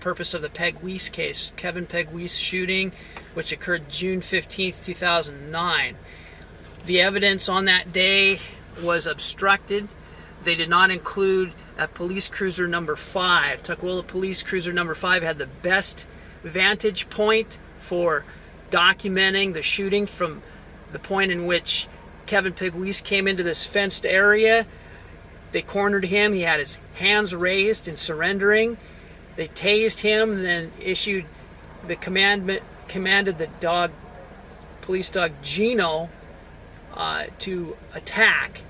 purpose of the Pegues case, Kevin Pegues shooting, which occurred June 15th, 2009. The evidence on that day was obstructed. They did not include a police cruiser number 5. Tukwila police cruiser number 5 had the best vantage point for documenting the shooting from the point in which Kevin Pegues came into this fenced area. They cornered him. He had his hands raised in surrendering. They tased him, and then issued the commanded the police dog Gino to attack.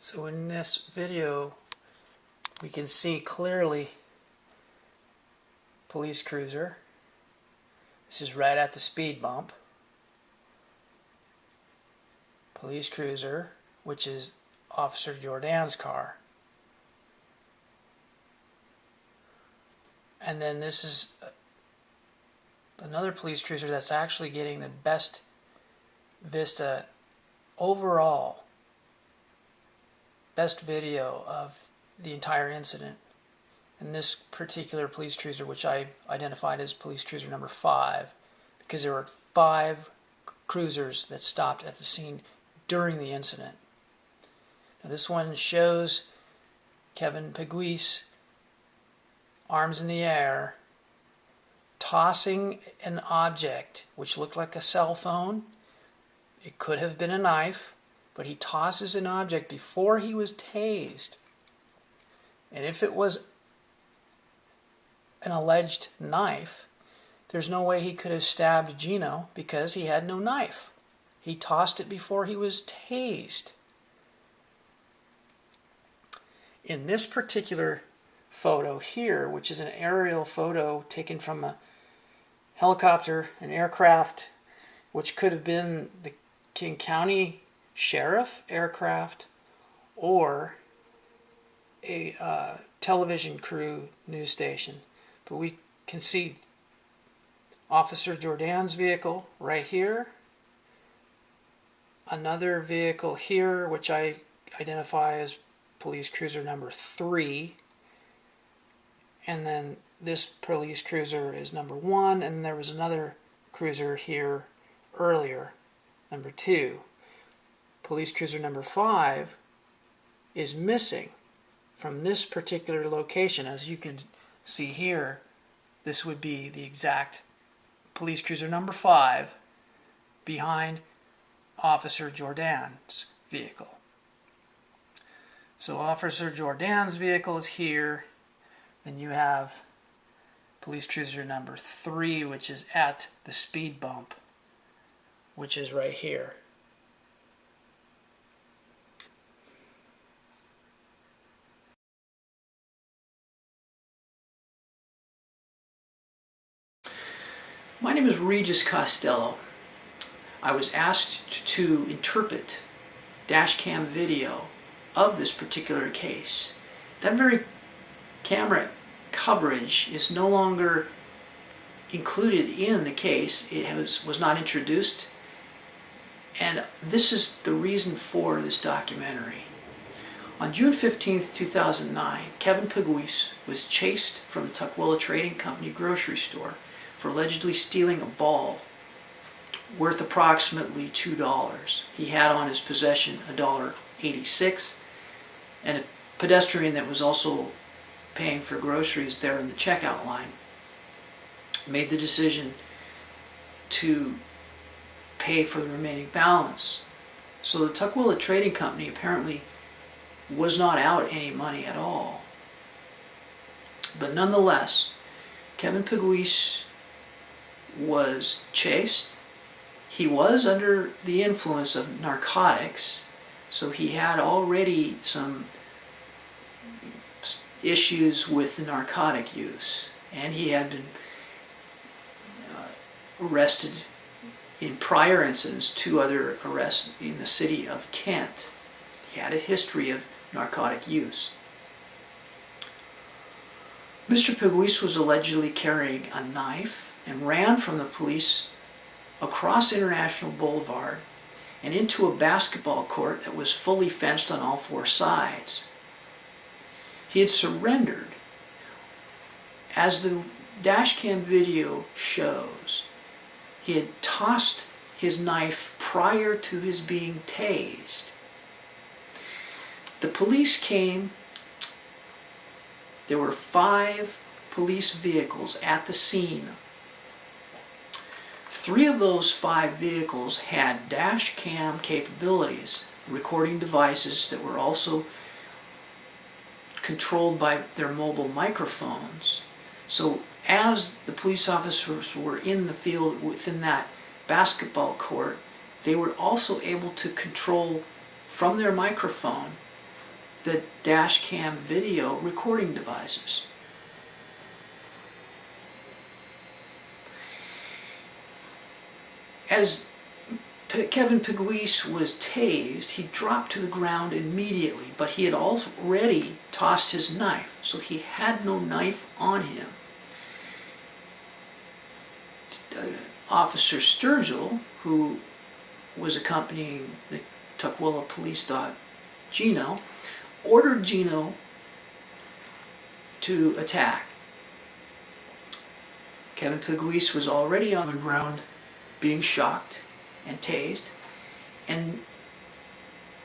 So in this video, we can see clearly police cruiser. This is right at the speed bump. Police cruiser, which is Officer Jordan's car. And then this is another police cruiser that's actually getting the best vista overall, best video of the entire incident. And this particular police cruiser, which I identified as police cruiser number 5, because there were 5 cruisers that stopped at the scene during the incident. Now this one shows Kevin Pegues, arms in the air, tossing an object which looked like a cell phone. It could have been a knife, but he tosses an object before he was tased. And if it was an alleged knife, there's no way he could have stabbed Gino because he had no knife. He tossed it before he was tased. In this particular photo here, which is an aerial photo taken from a helicopter, an aircraft, which could have been the King County Sheriff aircraft or a television crew news station. But we can see Officer Jordan's vehicle right here, another vehicle here which I identify as police cruiser number 3, and then this police cruiser is number 1, and there was another cruiser here earlier, number 2. Police cruiser number 5 is missing from this particular location. As you can see here, this would be the exact police cruiser number 5 behind Officer Jordan's vehicle. So Officer Jordan's vehicle is here. Then you have police cruiser number 3, which is at the speed bump, which is right here. My name is Regis Costello. I was asked to interpret dash cam video of this particular case. That very camera coverage is no longer included in the case. It was not introduced, and this is the reason for this documentary. On June 15th, 2009, Kevin Pegues was chased from the Tukwila Trading Company grocery store for allegedly stealing a ball worth approximately $2. He had on his possession $1.86, and a pedestrian that was also paying for groceries there in the checkout line made the decision to pay for the remaining balance. So the Tukwila Trading Company apparently was not out any money at all. But nonetheless, Kevin Pegues was chased. He was under the influence of narcotics, so he had already some issues with the narcotic use, and he had been arrested in prior incidents, 2 other arrests in the city of Kent. He had a history of narcotic use. Mr. Pegues was allegedly carrying a knife and ran from the police across International Boulevard and into a basketball court that was fully fenced on all 4 sides. He had surrendered. As the dashcam video shows, he had tossed his knife prior to his being tased. The police came. There were 5 police vehicles at the scene. 3 of those 5 vehicles had dash cam capabilities, recording devices that were also controlled by their mobile microphones. So as the police officers were in the field within that basketball court, they were also able to control from their microphone the dash cam video recording devices. As Kevin Pegues was tased, he dropped to the ground immediately, but he had already tossed his knife, so he had no knife on him. Officer Sturgill, who was accompanying the Tukwila police dog Gino, ordered Gino to attack. Kevin Pegues was already on the ground being shocked and tased, and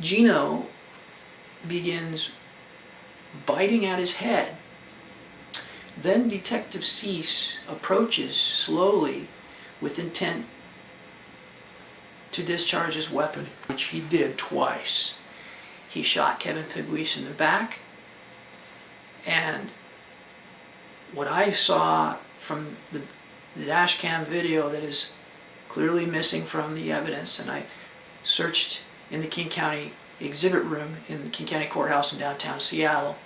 Gino begins biting at his head. Then Detective Cease approaches slowly with intent to discharge his weapon, which he did twice. He shot Kevin Pegues in the back, and what I saw from the dash cam video that is clearly missing from the evidence, and I searched in the King County exhibit room in the King County Courthouse in downtown Seattle,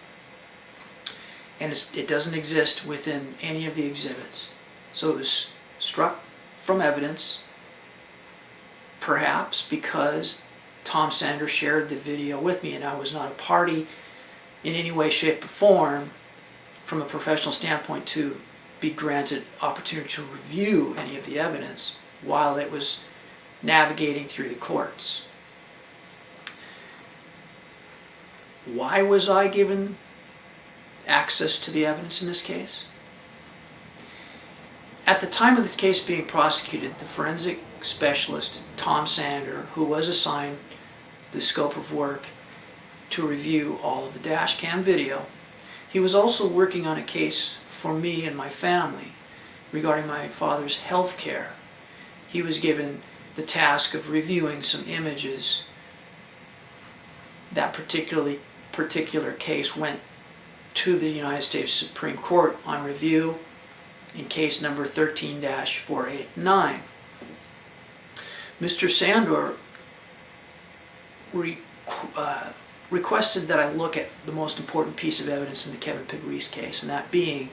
and it doesn't exist within any of the exhibits. So it was struck from evidence, perhaps because Tom Sanders shared the video with me and I was not a party in any way, shape, or form from a professional standpoint to be granted opportunity to review any of the evidence while it was navigating through the courts. Why was I given access to the evidence in this case? At the time of this case being prosecuted, the forensic specialist, Tom Sander, who was assigned the scope of work to review all of the dash cam video, he was also working on a case for me and my family regarding my father's health care. He was given the task of reviewing some images. That particular case went to the United States Supreme Court on review in case number 13-489. Mr. Sandor requested that I look at the most important piece of evidence in the Kevin Pegues case, and that being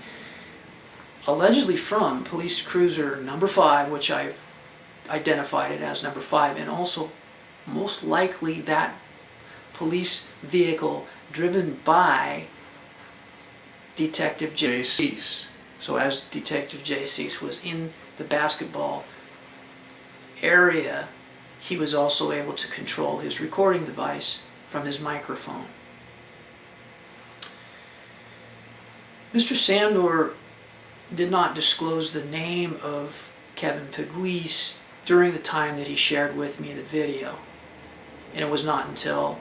allegedly from police cruiser number 5, which I've identified it as number 5, and also most likely that police vehicle driven by Detective J. Cease. So as Detective J. Cease was in the basketball area, he was also able to control his recording device from his microphone. Mr. Sandor did not disclose the name of Kevin Pegues during the time that he shared with me the video. And it was not until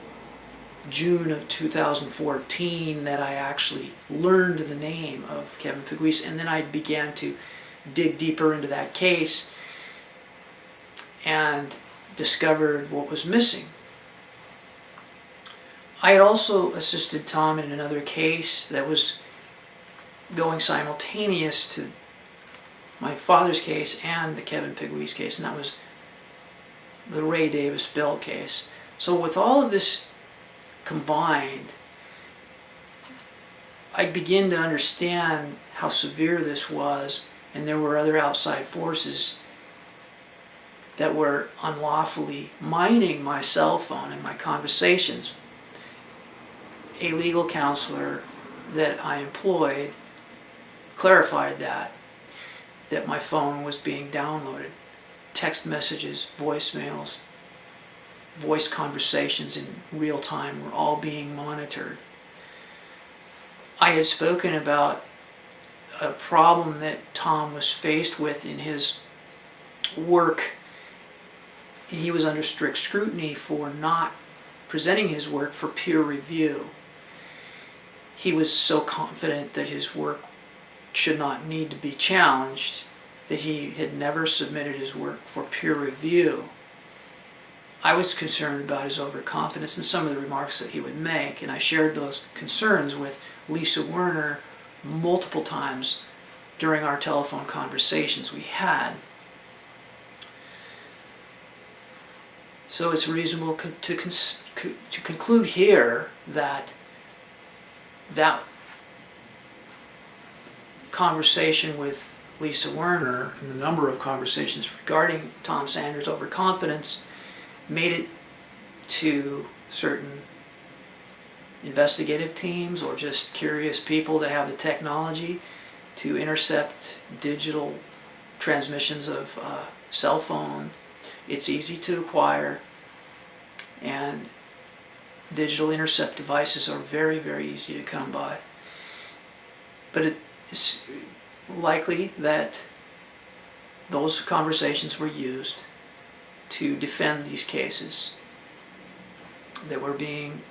June of 2014 that I actually learned the name of Kevin Pegues, and then I began to dig deeper into that case and discovered what was missing. I had also assisted Tom in another case that was going simultaneous to my father's case and the Kevin Pegues case, and that was the Ray Davis Bill case. So with all of this combined, I begin to understand how severe this was, and there were other outside forces that were unlawfully mining my cell phone and my conversations. A legal counselor that I employed clarified that my phone was being downloaded. Text messages, voicemails, voice conversations in real time were all being monitored. I had spoken about a problem that Tom was faced with in his work. He was under strict scrutiny for not presenting his work for peer review. He was so confident that his work should not need to be challenged that he had never submitted his work for peer review. I was concerned about his overconfidence and some of the remarks that he would make, and I shared those concerns with Lisa Werner multiple times during our telephone conversations we had. So it's reasonable to conclude here that that conversation with Lisa Werner and the number of conversations regarding Tom Sanders' overconfidence made it to certain investigative teams or just curious people that have the technology to intercept digital transmissions of cell phone. It's easy to acquire, and digital intercept devices are very, very easy to come by. But it's likely that those conversations were used to defend these cases that were being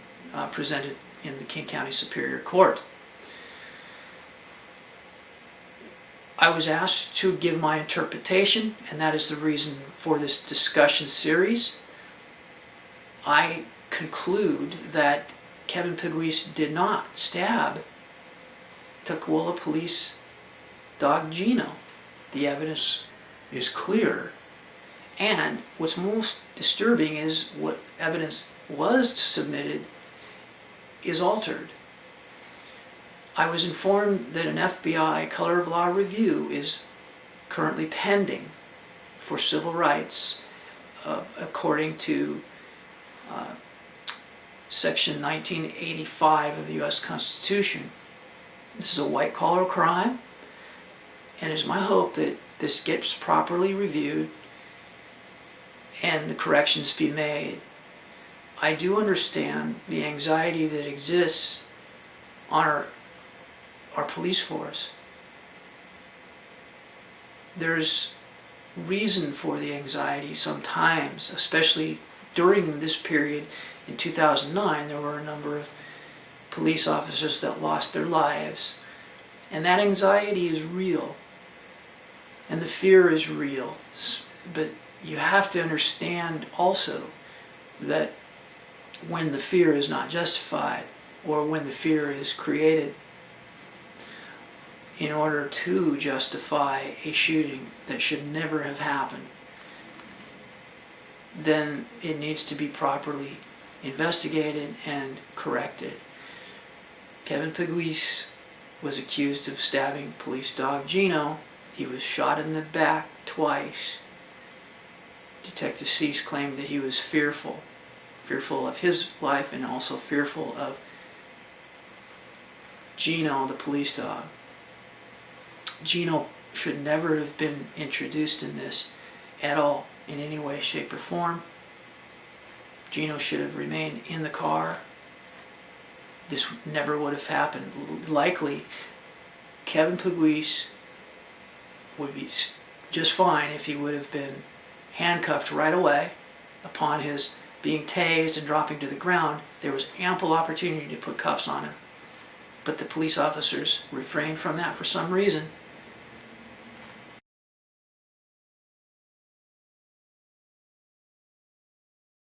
presented in the King County Superior Court. I was asked to give my interpretation, and that is the reason for this discussion series. I conclude that Kevin Pegues did not stab Tukwila police dog Gino. The evidence is clear, and what's most disturbing is what evidence was submitted is altered. I was informed that an FBI color of law review is currently pending for civil rights according to Section 1985 of the U.S. Constitution. This is a white-collar crime, and it's my hope that this gets properly reviewed and the corrections be made. I do understand the anxiety that exists on our police force. There's reason for the anxiety sometimes, especially during this period in 2009. There were a number of police officers that lost their lives, and that anxiety is real, and the fear is real. But you have to understand also that when the fear is not justified, or when the fear is created in order to justify a shooting that should never have happened, then it needs to be properly investigated and corrected. Kevin Pegues was accused of stabbing police dog Gino. He was shot in the back twice. Detective Cease claimed that he was fearful of his life and also fearful of Gino, the police dog. Gino should never have been introduced in this at all, in any way, shape, or form. Gino should have remained in the car. This never would have happened. Likely, Kevin Pegues would be just fine if he would have been handcuffed right away upon his being tased and dropping to the ground. There was ample opportunity to put cuffs on him, but the police officers refrained from that for some reason.